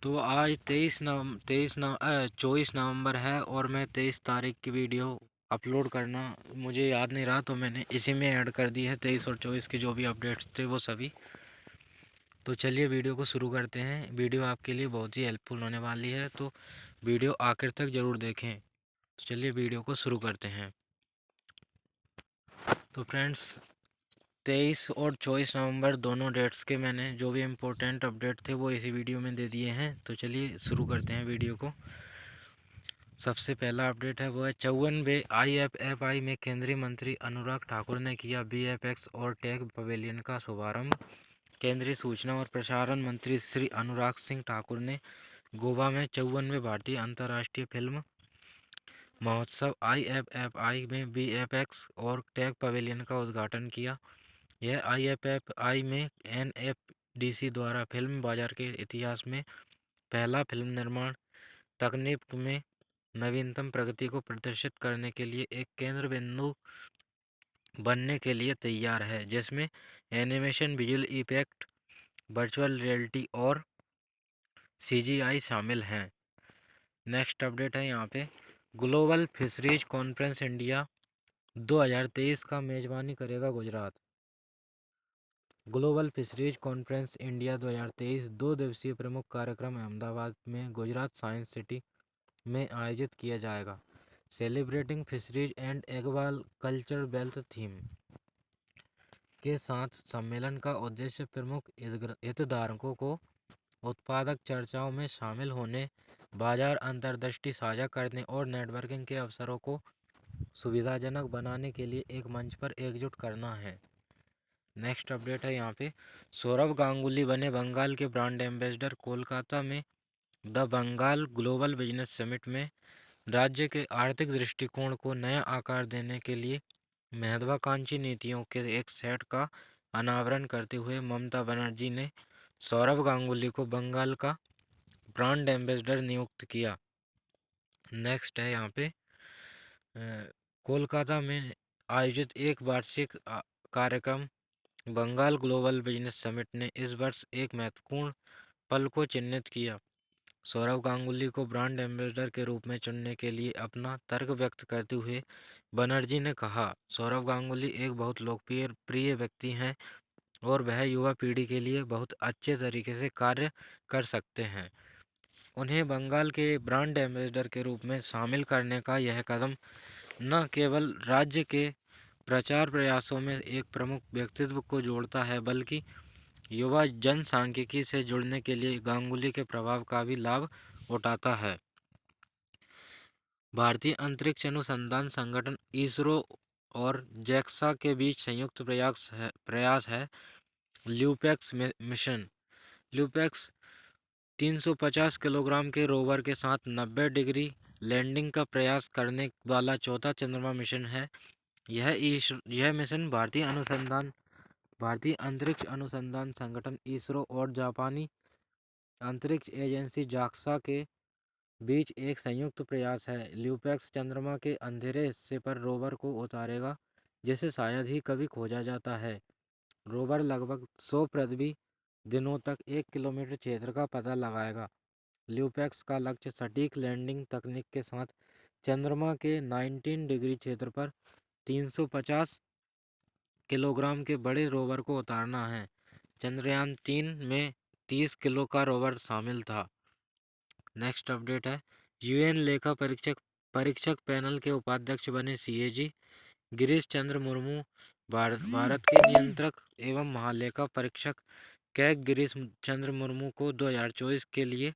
तो आज 24 नवंबर है और मैं 23 तारीख की वीडियो अपलोड करना मुझे याद नहीं रहा, तो मैंने इसी में ऐड कर दी है 23 और 24 के जो भी अपडेट्स थे वो सभी। तो चलिए वीडियो को शुरू करते हैं। वीडियो आपके लिए बहुत ही हेल्पफुल होने वाली है, तो वीडियो आखिर तक ज़रूर देखें। तो चलिए वीडियो को शुरू करते हैं। तो फ्रेंड्स, 23 और 24 नवंबर दोनों डेट्स के मैंने जो भी इम्पोर्टेंट अपडेट थे वो इसी वीडियो में दे दिए हैं। तो चलिए शुरू करते हैं वीडियो को। सबसे पहला अपडेट है वो है 54वें IFFI में केंद्रीय मंत्री अनुराग ठाकुर ने किया VFX और टेक पवेलियन का शुभारंभ। केंद्रीय सूचना और प्रसारण मंत्री श्री अनुराग सिंह ठाकुर ने गोवा में 54वें भारतीय अंतर्राष्ट्रीय फिल्म महोत्सव IFFI में VFX और टेक पवेलियन का उद्घाटन किया। यह IFFI में NFDC द्वारा फिल्म बाजार के इतिहास में पहला फिल्म निर्माण तकनीक में नवीनतम प्रगति को प्रदर्शित करने के लिए एक केंद्र बिंदु बनने के लिए तैयार है, जिसमें animation, visual effect, virtual reality और CGI शामिल हैं। नेक्स्ट अपडेट है यहाँ पे, ग्लोबल फिशरीज कॉन्फ्रेंस इंडिया 2023 का मेजबानी करेगा Gujarat. Global fisheries conference India 2023 2 दिवसीय प्रमुख कार्यक्रम अहमदाबाद में गुजरात साइंस सिटी में आयोजित किया जाएगा। Celebrating fisheries and aqua culture wealth theme के साथ सम्मेलन का उद्देश्य प्रमुख हितधारकों को उत्पादक चर्चाओं में शामिल होने, बाजार अंतर्दृष्टि साझा करने और नेटवर्किंग के अवसरों को सुविधाजनक बनाने के लिए एक मंच पर एकजुट करना है। नेक्स्ट अपडेट है यहाँ पे, सौरव गांगुली बने बंगाल के ब्रांड एम्बेसडर। कोलकाता में the Bengal global business summit में राज्य के आर्थिक दृष्टिकोण को नया आकार देने के लिए महत्वाकांक्षी नीतियों के एक सेट का अनावरण करते हुए ममता बनर्जी ने सौरव गांगुली को बंगाल का ब्रांड एम्बेसडर नियुक्त किया। नेक्स्ट है यहाँ पे, कोलकाता में आयोजित एक वार्षिक कार्यक्रम बंगाल ग्लोबल बिजनेस समिट ने इस वर्ष एक महत्वपूर्ण पल को चिन्हित किया। सौरव गांगुली को ब्रांड एम्बेसडर के रूप में चुनने के लिए अपना तर्क व्यक्त करते हुए बनर्जी ने कहा, सौरव गांगुली एक बहुत लोकप्रिय प्रिय व्यक्ति हैं और वह युवा पीढ़ी के लिए बहुत अच्छे तरीके से कार्य कर सकते हैं। उन्हें बंगाल के ब्रांड एम्बेसडर के रूप में शामिल करने का यह कदम न केवल राज्य के प्रचार प्रयासों में एक प्रमुख व्यक्तित्व को जोड़ता है, बल्कि युवा जनसांख्यिकी से जुड़ने के लिए गांगुली के प्रभाव का भी लाभ उठाता है। भारतीय अंतरिक्ष अनुसंधान संगठन इसरो और जैक्सा के बीच संयुक्त प्रयास है ल्यूपेक्स मिशन। ल्यूपेक्स 350 किलोग्राम के रोवर के साथ 90 डिग्री लैंडिंग का प्रयास करने वाला चौथा चंद्रमा मिशन है। यह मिशन भारतीय अंतरिक्ष अनुसंधान संगठन इसरो और जापानी अंतरिक्ष एजेंसी जाक्सा के बीच एक संयुक्त प्रयास है। ल्यूपेक्स चंद्रमा के अंधेरे हिस्से पर रोवर को उतारेगा, जिसे शायद ही कभी खोजा जाता है। रोवर लगभग 100 पृथ्वी दिनों तक 1 किलोमीटर क्षेत्र का पता लगाएगा। ल्यूपेक्स का लक्ष्य सटीक लैंडिंग तकनीक के साथ चंद्रमा के 19 डिग्री क्षेत्र पर 350 किलोग्राम के बड़े रोवर को उतारना है। चंद्रयान-3 में 30 किलो का रोवर शामिल था। नेक्स्ट अपडेट है, UN लेखा परीक्षक पैनल के उपाध्यक्ष बने CAG गिरीश चंद्र मुर्मू। भारत के नियंत्रक एवं महालेखा परीक्षक कैग गिरीश चंद्र मुर्मू को 2024 के लिए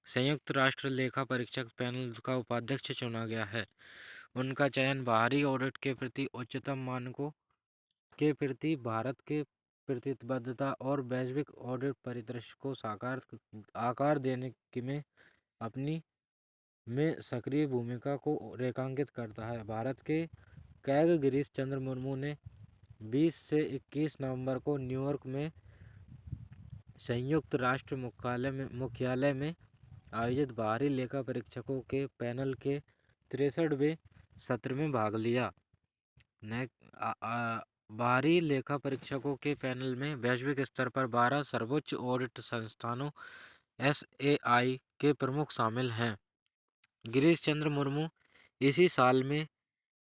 संयुक्त राष्ट्र लेखा परीक्षक पैनल का उपाध्यक्ष चुना गया है। उनका चयन बाहरी ऑडिट के प्रति उच्चतम मानकों के प्रति भारत के प्रतिबद्धता और वैश्विक ऑडिट परिदृश्य को आकार देने में अपनी सक्रिय भूमिका को रेखांकित करता है। भारत के कैग गिरीश चंद्र मुर्मू ने 20 से 21 नवंबर को न्यूयॉर्क में संयुक्त राष्ट्र मुख्यालय में आयोजित बाहरी लेखा परीक्षकों के पैनल के 63वें सत्र में भाग लिया। बाहरी लेखा परीक्षकों के पैनल में वैश्विक स्तर पर 12 सर्वोच्च ऑडिट संस्थानों SAI के प्रमुख शामिल हैं। गिरीश चंद्र मुर्मू इसी साल में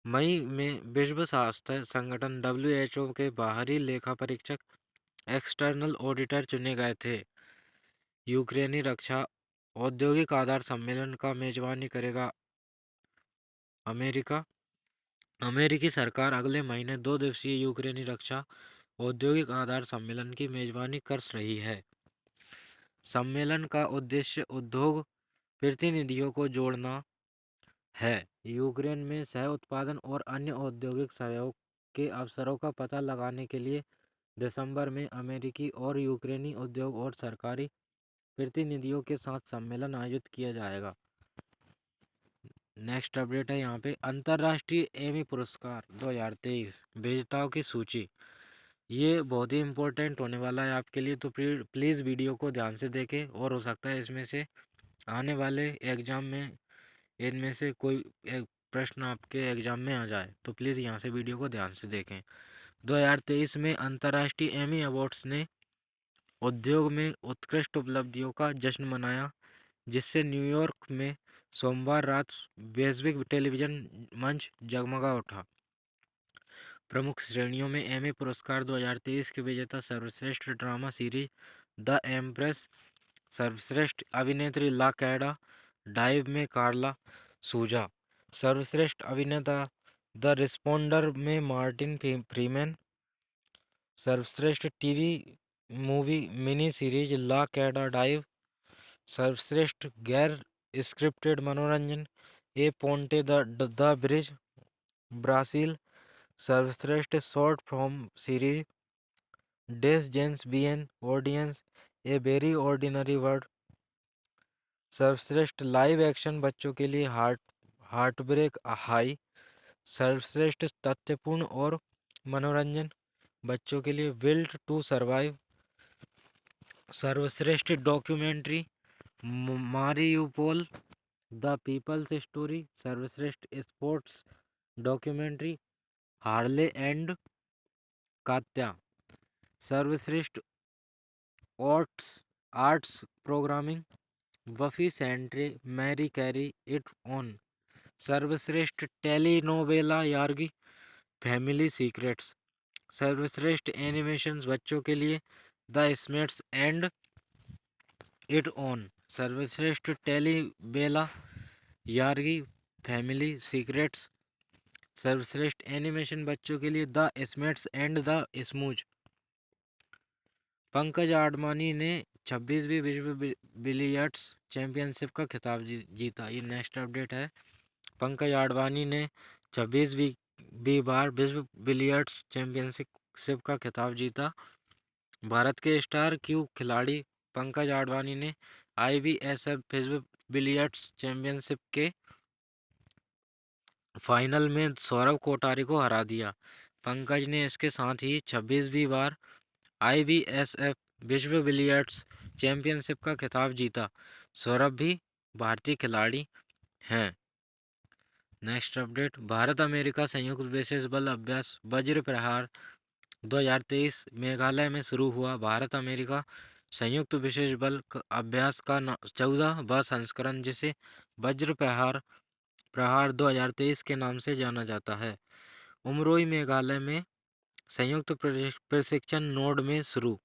मई में विश्व स्वास्थ्य संगठन WHO के बाहरी लेखा परीक्षक एक्सटर्नल ऑडिटर चुने गए थे। यूक्रेनी रक्षा औद्योगिक आधार सम्मेलन का मेजबानी करेगा अमेरिका। अमेरिकी सरकार अगले महीने 2 दिवसीय यूक्रेनी रक्षा औद्योगिक आधार सम्मेलन की मेजबानी कर रही है। सम्मेलन का उद्देश्य उद्योग प्रतिनिधियों को जोड़ना है, यूक्रेन में सह उत्पादन और अन्य औद्योगिक सहयोग के अवसरों का पता लगाने के लिए दिसंबर में अमेरिकी और यूक्रेनी उद्योग और सरकारी प्रतिनिधियों के साथ सम्मेलन आयोजित किया जाएगा। नेक्स्ट अपडेट है यहाँ पे अंतर्राष्ट्रीय एमी पुरस्कार 2023 विजेताओं की सूची। ये बहुत ही इम्पोर्टेंट होने वाला है आपके लिए, तो प्लीज़ वीडियो को ध्यान से देखें और हो सकता है इसमें से आने वाले एग्ज़ाम में इनमें से कोई एक प्रश्न आपके एग्ज़ाम में आ जाए, तो प्लीज़ यहाँ से वीडियो को ध्यान से देखें। 2023 में अंतर्राष्ट्रीय एमी अवार्ड्स ने उद्योग में उत्कृष्ट उपलब्धियों का जश्न मनाया, जिससे न्यूयॉर्क में सोमवार रात वैश्विक टेलीविज़न मंच जगमगा उठा। प्रमुख श्रेणियों में एमी पुरस्कार 2023 के विजेता सर्वश्रेष्ठ ड्रामा सीरीज द एम्प्रेस, सर्वश्रेष्ठ अभिनेत्री ला कैडा डाइव में कार्ला सूजा, सर्वश्रेष्ठ अभिनेता द रिस्पोंडर में मार्टिन फ्रीमैन, सर्वश्रेष्ठ TV movie mini series La Caida Dive, सर्वश्रेष्ठ गैर स्क्रिप्टेड मनोरंजन a Ponte the Bridge Brazil, सर्वश्रेष्ठ short form series des gens bien audience a very ordinary world, सर्वश्रेष्ठ लाइव एक्शन बच्चों के लिए हार्ट ब्रेक हाई, सर्वश्रेष्ठ तथ्यपूर्ण और मनोरंजन बच्चों के लिए विल्ड टू सर्वाइव, सर्वश्रेष्ठ documentary Mariupol the people's story, सर्वश्रेष्ठ sports documentary Harley and Katya, सर्वश्रेष्ठ arts programming Buffy Sainte Marie carry it on, सर्वश्रेष्ठ टेलीनोवेला यार्गी फैमिली सीक्रेट्स, सर्वश्रेष्ठ एनिमेशन बच्चों के लिए the Smiths and it on, सर्वश्रेष्ठ telenovela Yargi family secrets, सर्वश्रेष्ठ animation बच्चों के लिए the Smiths and the Smoos. Pankaj Advani ने 26वीं विश्व बिलियर्ड्स चैंपियनशिप का खिताब जीता। ये नेक्स्ट अपडेट है। पंकज आडवाणी ने 26वीं बार विश्व बिलियर्ड्स चैंपियनशिप का खिताब जीता। भारत के स्टार क्यू खिलाड़ी पंकज आडवाणी ने IBSF विश्व बिलियर्ड्स चैंपियनशिप के फाइनल में सौरव कोटारी को हरा दिया। पंकज ने इसके साथ ही 26वीं बार IBSF विश्व बिलियर्ड्स चैंपियनशिप का खिताब जीता। सौरभ भी भारतीय खिलाड़ी हैं। नेक्स्ट अपडेट भारत अमेरिका संयुक्त विशेष बल अभ्यास वज्र प्रहार 2023 मेघालय में शुरू हुआ। भारत अमेरिका संयुक्त विशेष बल अभ्यास का 14वां संस्करण, जिसे वज्र प्रहार 2023 के नाम से जाना जाता है, उमरोई मेघालय में संयुक्त प्रशिक्षण नोड में शुरू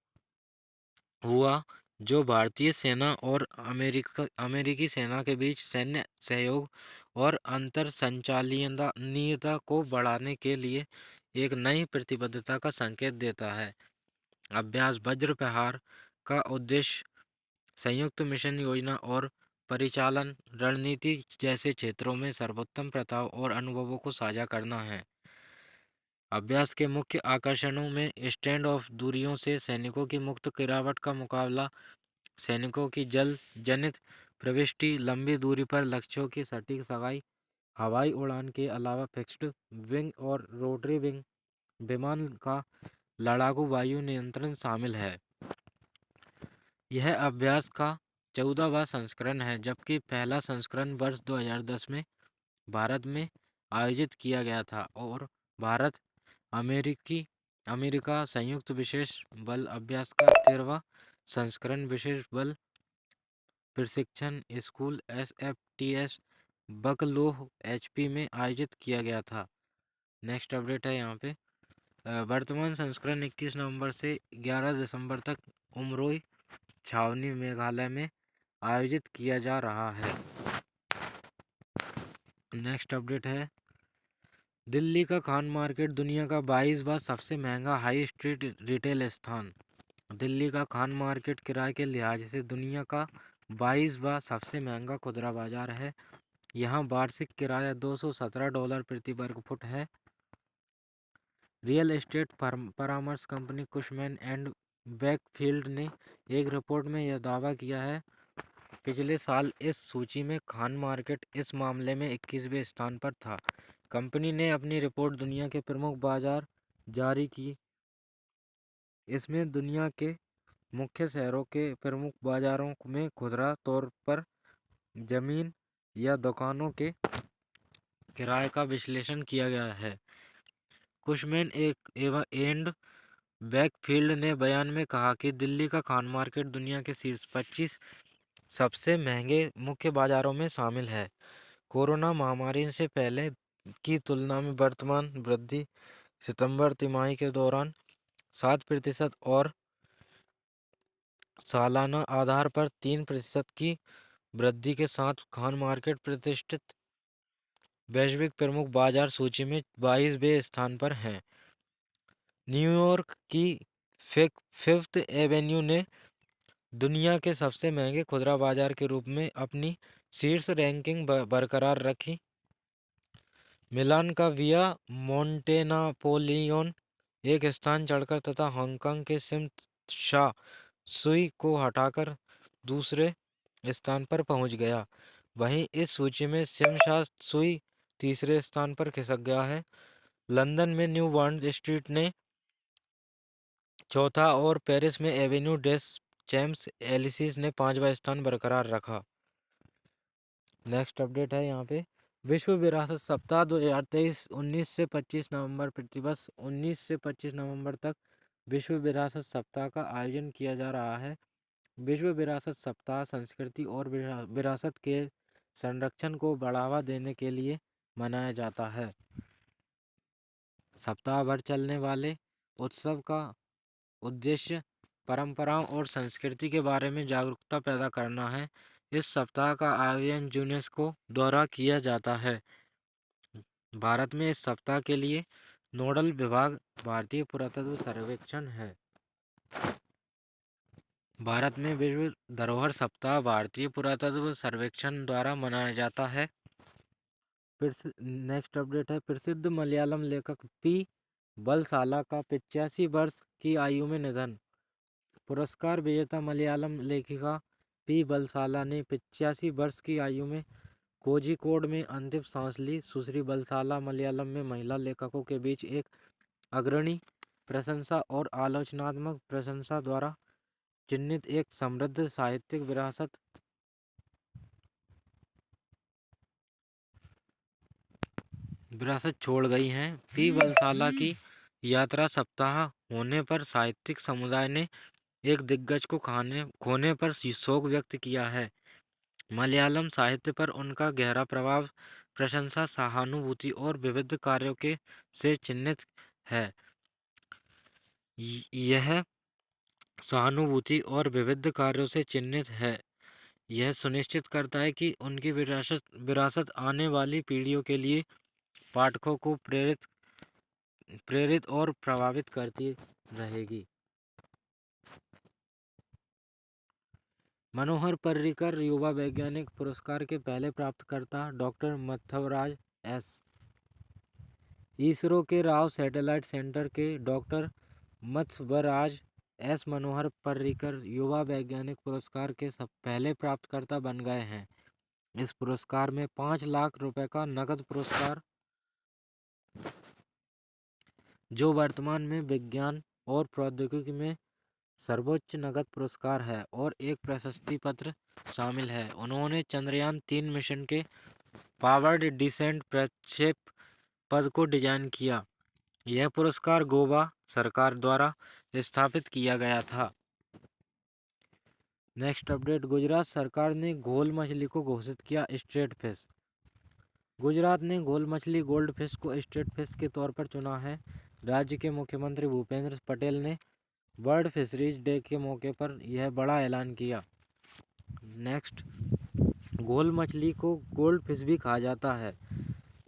हुआ, जो भारतीय सेना और अमेरिकी सेना के बीच सैन्य सहयोग और अंतर संचालनीयता को बढ़ाने के लिए एक नई प्रतिबद्धता का संकेत देता है। अभ्यास वज्र प्रहार का उद्देश्य संयुक्त मिशन योजना और परिचालन रणनीति जैसे क्षेत्रों में सर्वोत्तम प्रताप और अनुभवों को साझा करना है। अभ्यास के मुख्य आकर्षणों में स्टैंड ऑफ दूरियों से सैनिकों की मुक्त गिरावट का मुकाबला, सैनिकों की जल जनित प्रविष्टि, लंबी दूरी पर लक्ष्यों की सटीक सगाई, हवाई उड़ान के अलावा फिक्स्ड विंग और रोटरी विंग विमान का लड़ाकू वायु नियंत्रण शामिल है। यह अभ्यास का 14वां संस्करण है, जबकि पहला संस्करण वर्ष 2010 में भारत में आयोजित किया गया था और भारत अमेरिका संयुक्त विशेष बल अभ्यास का 13वां संस्करण विशेष बल प्रशिक्षण स्कूल SFTS बकलोह HP में आयोजित किया गया था। नेक्स्ट अपडेट है यहाँ पे वर्तमान संस्करण 21 नवंबर से 11 दिसंबर तक उमरोई छावनी मेघालय में आयोजित किया जा रहा है। नेक्स्ट अपडेट है दिल्ली का खान मार्केट दुनिया का 22वां सबसे महंगा हाई स्ट्रीट रिटेल स्थान। दिल्ली का खान मार्केट किराए के लिहाज से दुनिया का 22वां सबसे महंगा खुदरा बाजार है। यहाँ वार्षिक किराया $217 प्रति वर्ग फुट है। रियल एस्टेट परामर्श कंपनी कुशमैन एंड वेकफील्ड ने एक रिपोर्ट में यह दावा किया है पिछले साल इस सूची में खान मार्केट इस मामले में 21वें स्थान पर था। कंपनी ने अपनी रिपोर्ट दुनिया के प्रमुख बाजार जारी की। इसमें दुनिया के मुख्य शहरों के प्रमुख बाजारों में खुदरा तौर पर जमीन या दुकानों के किराए का विश्लेषण किया गया है। कुशमैन एंड वेकफील्ड ने बयान में कहा कि दिल्ली का खान मार्केट दुनिया के शीर्ष 25 सबसे महंगे मुख्य बाजारों में शामिल है। कोरोना महामारी से पहले की तुलना में वर्तमान वृद्धि सितंबर तिमाही के दौरान 7% और सालाना आधार पर 3% की वृद्धि के साथ खान मार्केट प्रतिष्ठित वैश्विक प्रमुख बाजार सूची में 22वें स्थान पर है। न्यूयॉर्क की फिफ्थ एवेन्यू ने दुनिया के सबसे महंगे खुदरा बाजार के रूप में अपनी शीर्ष रैंकिंग बरकरार रखी। मिलान का विया मोंटेनापोलियन एक स्थान चढ़कर तथा हांगकांग के सिम शा सुई को हटाकर दूसरे स्थान पर पहुंच गया। वहीं इस सूची में सिम शा सुई तीसरे स्थान पर खिसक गया है। लंदन में न्यू बॉन्ड स्ट्रीट ने चौथा और पेरिस में एवेन्यू डेस चैम्प्स एलिसीज ने 5वां स्थान बरकरार रखा। नेक्स्ट अपडेट है यहाँ पे विश्व विरासत सप्ताह 2023 19 से 25 नवंबर प्रतिवर्ष 19 से 25 नवंबर तक विश्व विरासत सप्ताह का आयोजन किया जा रहा है। विश्व विरासत सप्ताह संस्कृति और विरासत के संरक्षण को बढ़ावा देने के लिए मनाया जाता है। सप्ताह भर चलने वाले उत्सव का उद्देश्य परंपराओं और संस्कृति के बारे में जागरूकता पैदा करना है। इस सप्ताह का आयोजन यूनेस्को द्वारा किया जाता है। भारत में इस सप्ताह के लिए नोडल विभाग भारतीय पुरातत्व सर्वेक्षण है। भारत में विश्व धरोहर सप्ताह भारतीय पुरातत्व सर्वेक्षण द्वारा मनाया जाता है। नेक्स्ट अपडेट है प्रसिद्ध मलयालम लेखक पी बलसाला का 85 वर्ष की आयु में निधन। पुरस्कार विजेता मलयालम लेखिका पी बलसाला ने 85 वर्ष की आयु में कोझिकोड में अंतिम सांस ली। सुश्री बलसाला मलयालम में महिला लेखकों के बीच एक अग्रणी प्रशंसा और आलोचनात्मक प्रशंसा द्वारा चिन्हित एक समृद्ध साहित्यिक विरासत छोड़ गई हैं। पी बलसाला की यात्रा सप्ताह होने पर साहित्यिक समुदाय ने एक दिग्गज को खोने पर शोक व्यक्त किया है। मलयालम साहित्य पर उनका गहरा प्रभाव प्रशंसा सहानुभूति और विविध कार्यों के से चिन्हित है। यह सहानुभूति और विविध कार्यों से चिन्हित है। यह सुनिश्चित करता है कि उनकी विरासत आने वाली पीढ़ियों के लिए पाठकों को प्रेरित और प्रभावित करती रहेगी। मनोहर पर्रिकर युवा वैज्ञानिक पुरस्कार के पहले प्राप्तकर्ता डॉक्टर मथवराज एस। इसरो के राव सैटेलाइट सेंटर के डॉक्टर मथवराज एस मनोहर पर्रिकर युवा वैज्ञानिक पुरस्कार के पहले प्राप्तकर्ता बन गए हैं। इस पुरस्कार में 5 लाख रुपए का नकद पुरस्कार जो वर्तमान में विज्ञान और प्रौद्योगिकी में सर्वोच्च नकद पुरस्कार है और एक प्रशस्ति पत्र शामिल है। उन्होंने चंद्रयान 3 मिशन के पावर्ड डिसेंट प्रक्षेप पद को डिजाइन किया। यह पुरस्कार गोवा सरकार द्वारा स्थापित किया गया था। नेक्स्ट अपडेट, गुजरात सरकार ने घोल मछली को घोषित किया स्टेट फिश। गुजरात ने घोल मछली गोल्ड फिश को स्टेट फिश के तौर पर चुना है। राज्य के मुख्यमंत्री भूपेंद्र पटेल ने वर्ल्ड फिशरीज डे के मौके पर यह बड़ा ऐलान किया। नेक्स्ट, घोल मछली को गोल्ड फिश भी कहा जाता है।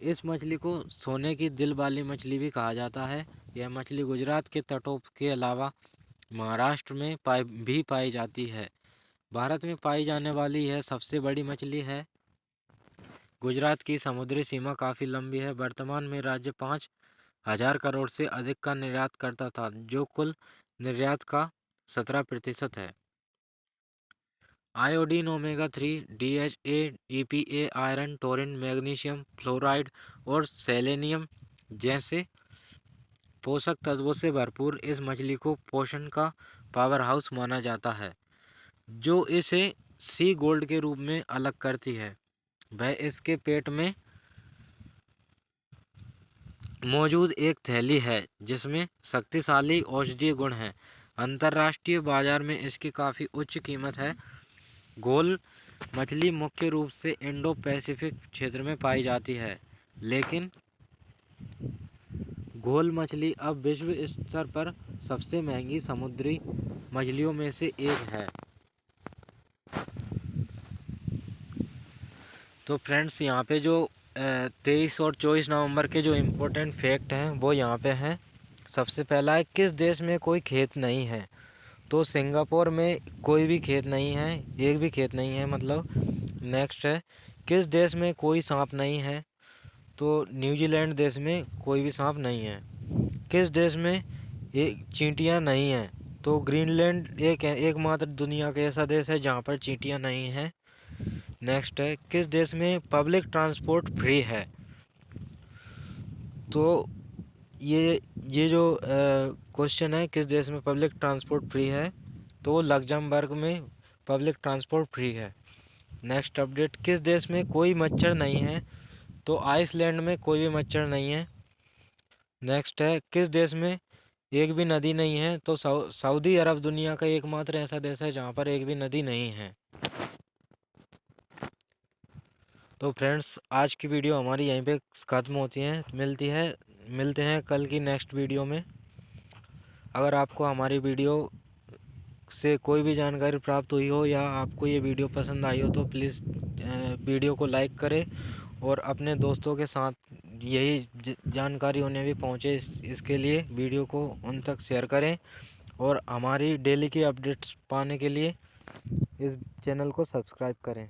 इस मछली को सोने की दिल वाली मछली भी कहा जाता है। यह मछली गुजरात के तटों के अलावा महाराष्ट्र में भी पाई जाती है। भारत में पाई जाने वाली यह सबसे बड़ी मछली है। गुजरात की समुद्री सीमा काफ़ी लंबी है। वर्तमान में राज्य 5,000 करोड़ से अधिक का निर्यात करता था, जो कुल निर्यात का 17% है। Iodine, omega 3, DHA, EPA, iron, Turin, magnesium, fluoride और सेलेनियम जैसे पोषक तत्वों से भरपूर इस मछली को पोषण का पावर हाउस माना जाता है, जो इसे सी गोल्ड के रूप में अलग करती है। वह इसके पेट में मौजूद एक थैली है जिसमें शक्तिशाली औषधीय गुण हैं। अंतर्राष्ट्रीय बाजार में इसकी काफ़ी उच्च कीमत है। घोल मछली मुख्य रूप से इंडो पैसिफिक क्षेत्र में पाई जाती है, लेकिन घोल मछली अब विश्व स्तर पर सबसे महंगी समुद्री मछलियों में से एक है। तो फ्रेंड्स, यहाँ पे जो 23 और 24 नवंबर के जो इम्पोर्टेंट फैक्ट हैं वो यहाँ पे हैं। सबसे पहला है, किस देश में कोई खेत नहीं है? तो सिंगापुर में कोई भी खेत नहीं है, एक भी खेत नहीं है मतलब। नेक्स्ट है, किस देश में कोई सांप नहीं है? तो न्यूजीलैंड देश में कोई भी सांप नहीं है। किस देश में एक चींटियाँ नहीं हैं? तो ग्रीनलैंड एकमात्र दुनिया का ऐसा देश है जहाँ पर चींटियाँ नहीं हैं। नेक्स्ट है, किस देश में पब्लिक ट्रांसपोर्ट फ्री है? तो ये जो क्वेश्चन है, किस देश में पब्लिक ट्रांसपोर्ट फ्री है, तो लग्जमबर्ग में पब्लिक ट्रांसपोर्ट फ्री है। नेक्स्ट अपडेट, किस देश में कोई मच्छर नहीं है? तो आइसलैंड में कोई भी मच्छर नहीं है। नेक्स्ट है, किस देश में एक भी नदी नहीं है? तो सऊदी अरब दुनिया का एकमात्र ऐसा देश है जहाँ पर एक भी नदी नहीं है। तो फ्रेंड्स, आज की वीडियो हमारी यहीं पे ख़त्म होती है। मिलते हैं कल की नेक्स्ट वीडियो में। अगर आपको हमारी वीडियो से कोई भी जानकारी प्राप्त हुई हो या आपको ये वीडियो पसंद आई हो तो प्लीज़ वीडियो को लाइक करें और अपने दोस्तों के साथ यही जानकारी उन्हें भी पहुँचे, इसके लिए वीडियो को उन तक शेयर करें। और हमारी डेली की अपडेट्स पाने के लिए इस चैनल को सब्सक्राइब करें।